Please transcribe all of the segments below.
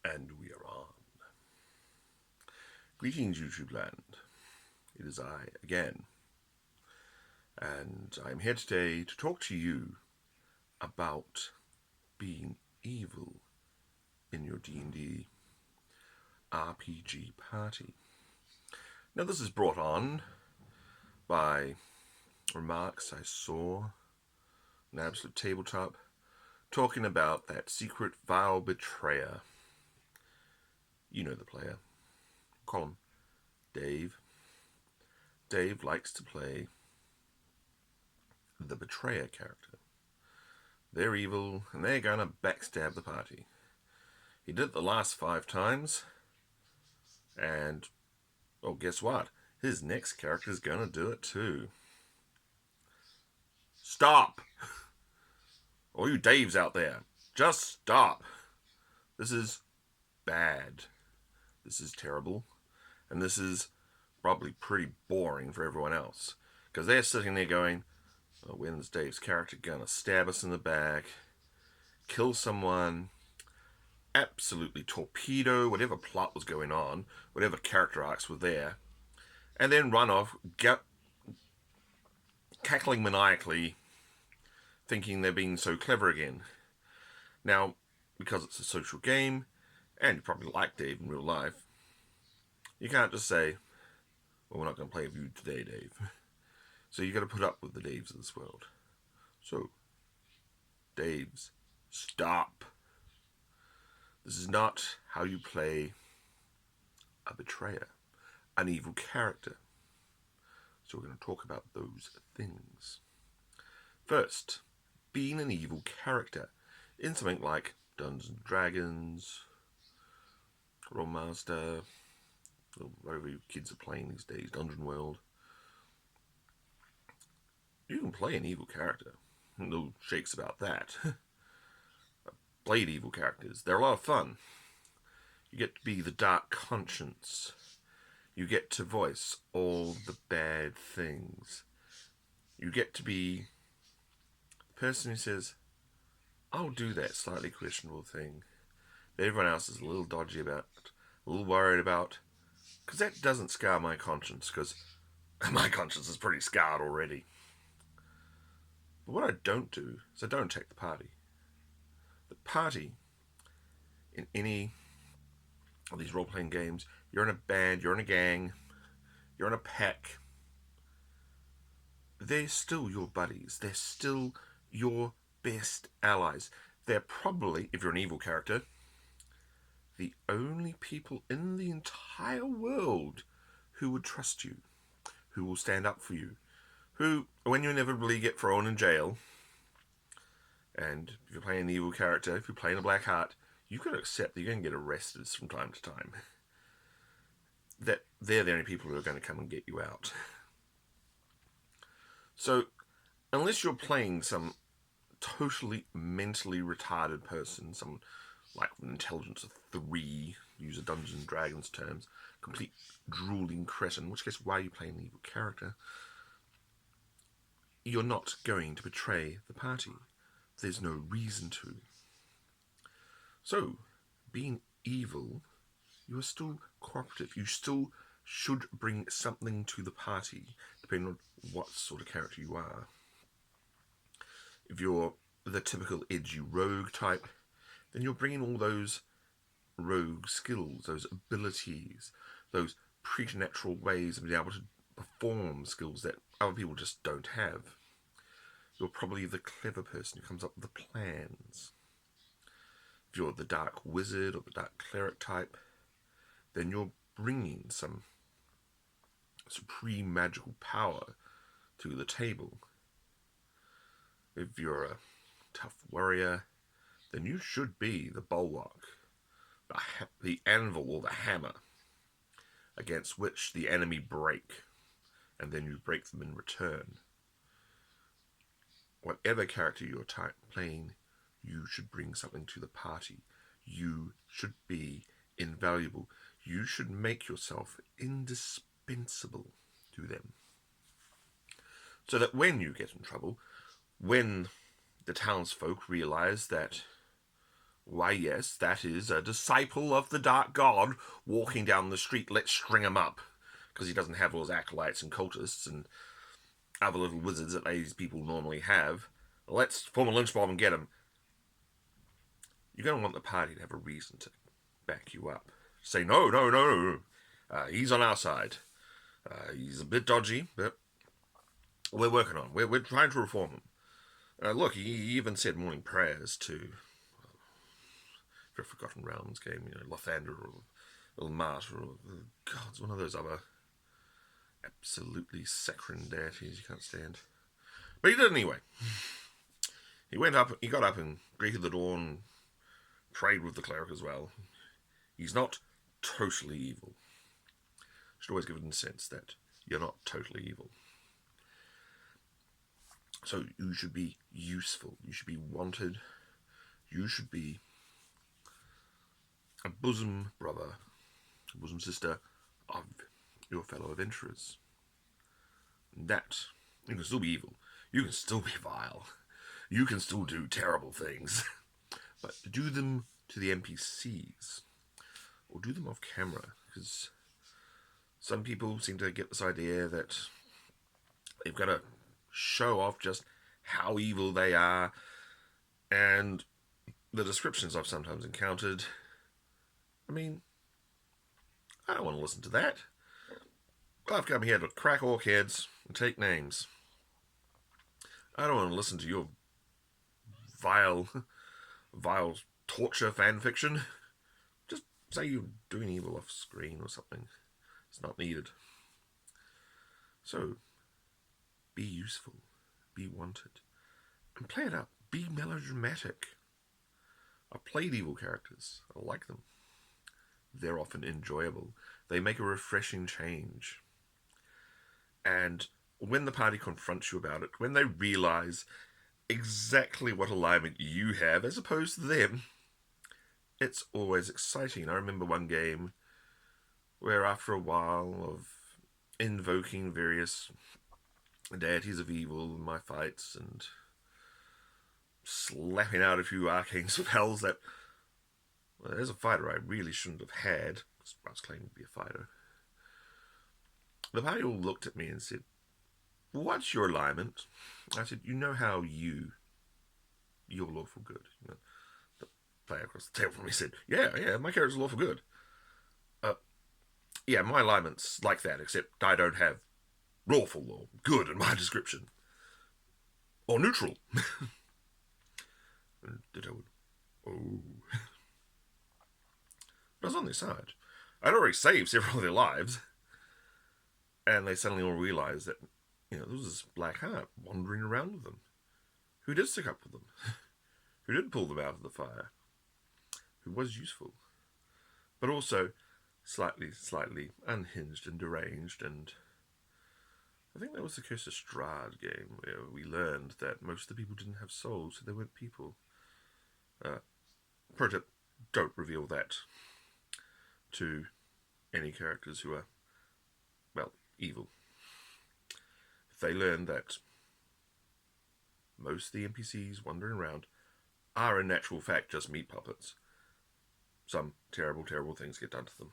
And we are on. Greetings, YouTube land. It is I again, and I'm here today to talk to you about being evil in your D&D RPG party. Now, this is brought on by remarks I saw on Absolute Tabletop talking about that secret vile betrayer. You know the player. Call him Dave. Dave likes to play the betrayer character. They're evil and they're gonna backstab the party. He did it the last 5 times, and oh, guess what? His next character is gonna do it too. Stop! All you Daves out there, just stop. This is bad. This is terrible. And this is probably pretty boring for everyone else. Because they're sitting there going, oh, when's Dave's character gonna stab us in the back, kill someone, absolutely torpedo whatever plot was going on, whatever character arcs were there, and then run off, cackling maniacally, thinking they're being so clever again. Now, because it's a social game, and you probably like Dave in real life, you can't just say, well, we're not going to play with you today, Dave. So you got to put up with the Daves of this world. So, Daves, stop. This is not how you play a betrayer, an evil character. So we're going to talk about those things. First, being an evil character in something like Dungeons and Dragons, Rolemaster, whatever you kids are playing these days, Dungeon World. You can play an evil character. No shakes about that. Played evil characters. They're a lot of fun. You get to be the dark conscience. You get to voice all the bad things. You get to be the person who says, I'll do that slightly questionable thing that everyone else is a little dodgy about, a little worried about, because that doesn't scar my conscience, because my conscience is pretty scarred already. But what I don't do is I don't take the party. The party, in any of these role-playing games, you're in a band, you're in a gang, you're in a pack. They're still your buddies. They're still your best allies. They're probably, if you're an evil character, the only people in the entire world who would trust you, who will stand up for you, who, when you inevitably get thrown in jail, and if you're playing an evil character, if you're playing a black heart, you've got to accept that you're going to get arrested from time to time. That they're the only people who are going to come and get you out. So, unless you're playing some totally mentally retarded person, some like with an intelligence of 3, use a Dungeons and Dragons terms, complete drooling cretin, which guess why are you playing an evil character? You're not going to betray the party. There's no reason to. So, being evil, you are still cooperative. You still should bring something to the party, depending on what sort of character you are. If you're the typical edgy rogue type, then you're bringing all those rogue skills, those abilities, those preternatural ways of being able to perform skills that other people just don't have. You're probably the clever person who comes up with the plans. If you're the dark wizard or the dark cleric type, then you're bringing some supreme magical power to the table. If you're a tough warrior, then you should be the bulwark, the anvil or the hammer against which the enemy break, and then you break them in return. Whatever character you're playing, you should bring something to the party. You should be invaluable. You should make yourself indispensable to them. So that when you get in trouble, when the townsfolk realize that, Why, yes, that is a disciple of the Dark God walking down the street. Let's string him up. Because he doesn't have all his acolytes and cultists and other little wizards that these people normally have. Let's form a lynch mob and get him. You're going to want the party to have a reason to back you up. Say, no, no, no, no. He's on our side. He's a bit dodgy, but we're working on him. We're trying to reform him. Look, he even said morning prayers to the Forgotten Realms game, Lathander or Ilmat or God, it's one of those other absolutely saccharine deities you can't stand. But he did anyway. He got up and greeted the dawn, prayed with the cleric as well. He's not totally evil. Should always give it a sense that you're not totally evil. So you should be useful. You should be wanted. You should be a bosom brother, a bosom sister of your fellow adventurers. That, you can still be evil. You can still be vile. You can still do terrible things. But do them to the NPCs. Or do them off camera. Because some people seem to get this idea that they've got to show off just how evil they are, and the descriptions I've sometimes encountered, I mean, I don't want to listen to that. I've come here to crack orc heads and take names. I don't want to listen to your vile torture fan fiction. Just say you're doing evil off screen or something. It's not needed. So, be useful, be wanted, and play it up. Be melodramatic. I've played evil characters. I like them. They're often enjoyable. They make a refreshing change. And when the party confronts you about it, when they realise exactly what alignment you have as opposed to them, it's always exciting. I remember one game where after a while of invoking various deities of evil in my fights and slapping out a few arcane spells that, well, as a fighter, I really shouldn't have had, because I was claiming to be a fighter. The party all looked at me and said, "What's your alignment?" I said, "You know how you're lawful good." The player across the table from me said, yeah, my character's lawful good. Yeah, my alignment's like that, except I don't have lawful or good in my description. Or neutral. And Ditto would, oh. But I was on their side. I'd already saved several of their lives. And they suddenly all realised that, there was this black heart wandering around with them. Who did stick up with them? Who did pull them out of the fire? Who was useful? But also slightly unhinged and deranged, and I think that was the Curse of Strahd game, where we learned that most of the people didn't have souls, so they weren't people. Pro tip, don't reveal that to any characters who are, well, evil. If they learn that most of the NPCs wandering around are in actual fact just meat puppets, some terrible, terrible things get done to them.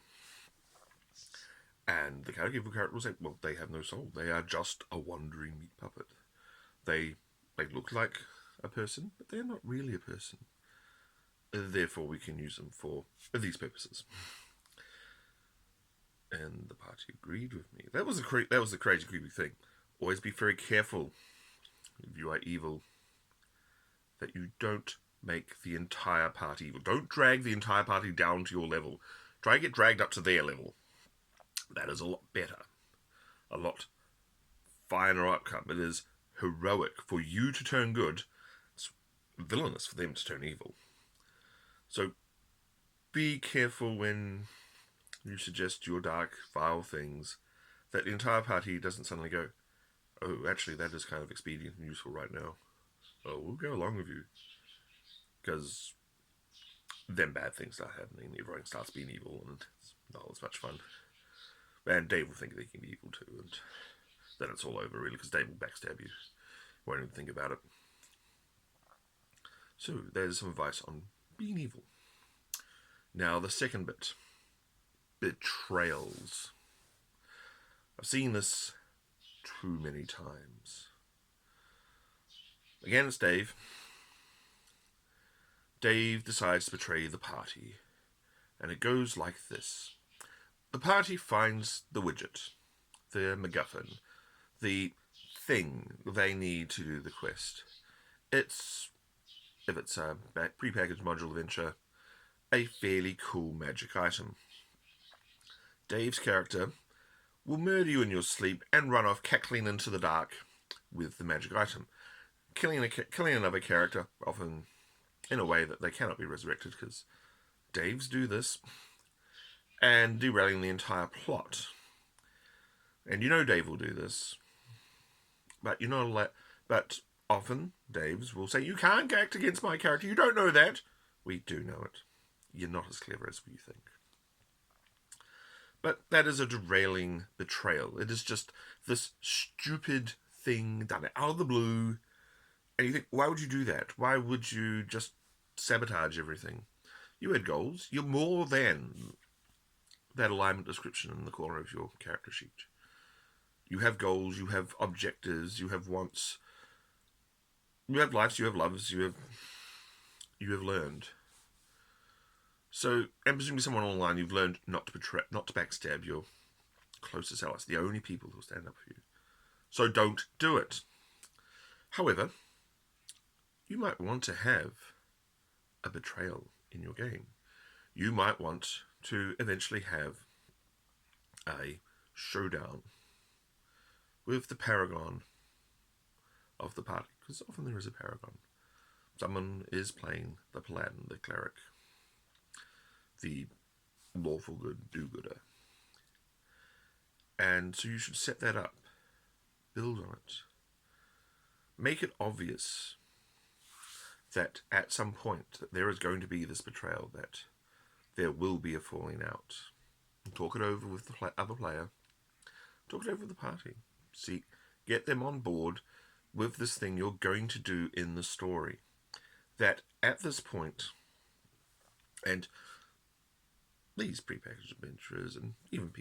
And the evil character will say, well, they have no soul. They are just a wandering meat puppet. They look like a person, but they're not really a person. Therefore, we can use them for these purposes. And the party agreed with me. That was the crazy, creepy thing. Always be very careful, if you are evil, that you don't make the entire party evil. Don't drag the entire party down to your level. Try and get dragged up to their level. That is a lot better. A lot finer outcome. It is heroic for you to turn good. It's villainous for them to turn evil. So be careful when you suggest your dark, vile things, that the entire party doesn't suddenly go, oh, actually, that is kind of expedient and useful right now. Oh, we'll go along with you. Because then bad things start happening. Everyone starts being evil, and it's not as much fun. And Dave will think that he can be evil too, and then it's all over, really, because Dave will backstab you. Won't even think about it. So, there's some advice on being evil. Now, the second bit. Betrayals. I've seen this too many times. Again, it's Dave. Dave decides to betray the party. And it goes like this. The party finds the widget, the MacGuffin, the thing they need to do the quest. If it's a prepackaged module adventure, a fairly cool magic item. Dave's character will murder you in your sleep and run off cackling into the dark with the magic item, killing another character, often in a way that they cannot be resurrected, because Daves do this, and derailing the entire plot. And you know Dave will do this, but you're not allowed. But often Daves will say, "You can't act against my character. You don't know that." We do know it. You're not as clever as we think. But that is a derailing betrayal. It is just this stupid thing done out of the blue. And you think, why would you do that? Why would you just sabotage everything? You had goals. You're more than that alignment description in the corner of your character sheet. You have goals, you have objectives, you have wants. You have lives, you have loves, you have learned. So, and presumably someone online, you've learned not to backstab your closest allies, the only people who'll stand up for you. So don't do it. However, you might want to have a betrayal in your game. You might want to eventually have a showdown with the paragon of the party, because often there is a paragon. Someone is playing the paladin, the cleric, the lawful good do-gooder. And so you should set that up. Build on it. Make it obvious that at some point that there is going to be this betrayal, that there will be a falling out. Talk it over with the other player. Talk it over with the party. See, get them on board with this thing you're going to do in the story. That at this point, and these prepackaged adventures, and even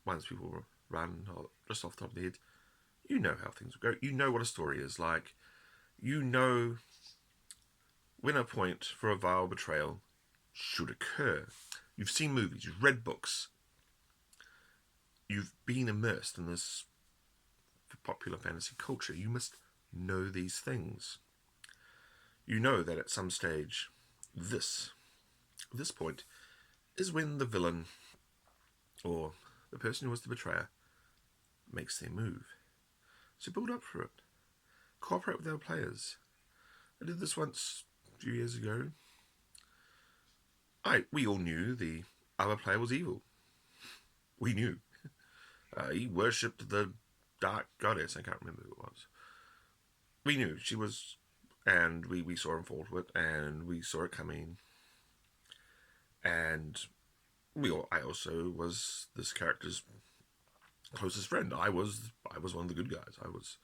ones people run just off the top of their heads, you know how things will go. You know what a story is like. You know when a point for a vile betrayal should occur. You've seen movies, you've read books. You've been immersed in this popular fantasy culture. You must know these things. You know that at some stage, this point is when the villain, or the person who was the betrayer, makes their move. So build up for it. Cooperate with our players. I did this once a few years ago. We all knew the other player was evil. We knew. He worshipped the dark goddess. I can't remember who it was. We knew she was, and we saw him fall to it, and we saw it coming. And I also was this character's closest friend. I was one of the good guys. I was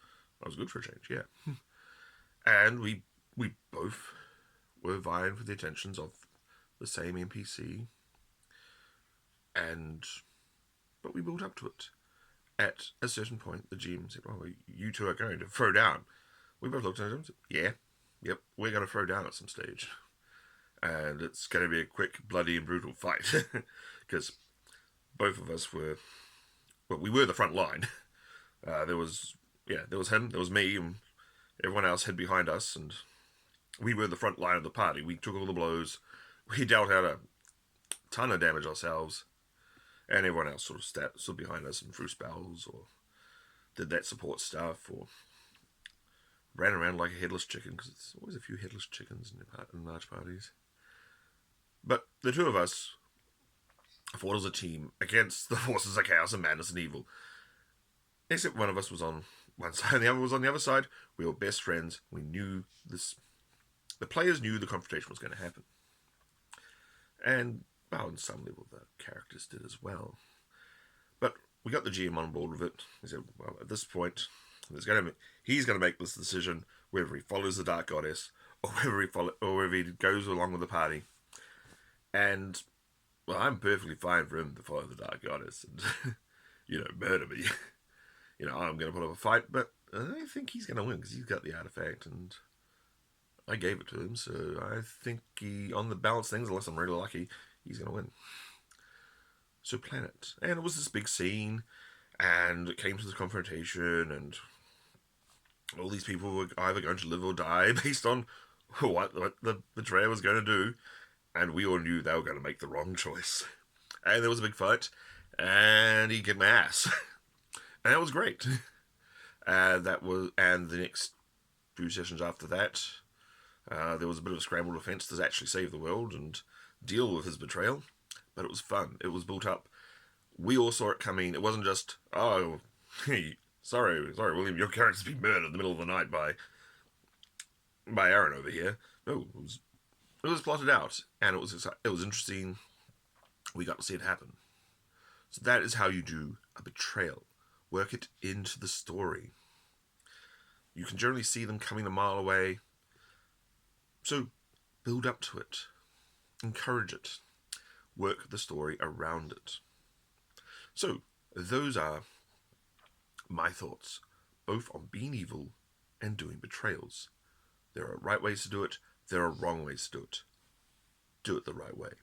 good for a change, yeah. And we both were vying for the attentions of the same NPC. But we built up to it. At a certain point, the GM said, "Oh, you two are going to throw down." We both looked at him and said, "Yep, we're going to throw down at some stage. And it's going to be a quick, bloody and brutal fight." Because both of us we were the front line. There was him, there was me, and everyone else hid behind us, and we were the front line of the party. We took all the blows. We dealt out a ton of damage ourselves, and everyone else sort of stood behind us and threw spells, or did that support stuff, or ran around like a headless chicken, because there's always a few headless chickens in large parties. But the two of us fought as a team against the forces of chaos and madness and evil. Except one of us was on one side and the other was on the other side. We were best friends. We knew this. The players knew the confrontation was going to happen. And, well, on some level, the characters did as well. But we got the GM on board with it. He said, well, at this point, he's going to make this decision, whether he follows the Dark Goddess or whether he goes along with the party. And, well, I'm perfectly fine for him to follow the Dark Goddess and, murder me. I'm going to put up a fight, but I think he's going to win because he's got the artifact and I gave it to him, so I think on the balance things, unless I'm really lucky, he's going to win. So Planet. And it was this big scene, and it came to this confrontation, and all these people were either going to live or die based on what the betrayer was going to do, and we all knew they were going to make the wrong choice. And there was a big fight, and he kicked my ass. And that was great. And the next few sessions after that, there was a bit of a scramble defense to actually save the world and deal with his betrayal. But it was fun. It was built up. We all saw it coming. It wasn't just, oh, hey, sorry, William, your character's been murdered in the middle of the night by Aaron over here. No, it was plotted out, and it was interesting. We got to see it happen. So that is how you do a betrayal. Work it into the story. You can generally see them coming a mile away. So build up to it. Encourage it. Work the story around it. So those are my thoughts, both on being evil and doing betrayals. There are right ways to do it. There are wrong ways to do it. Do it the right way.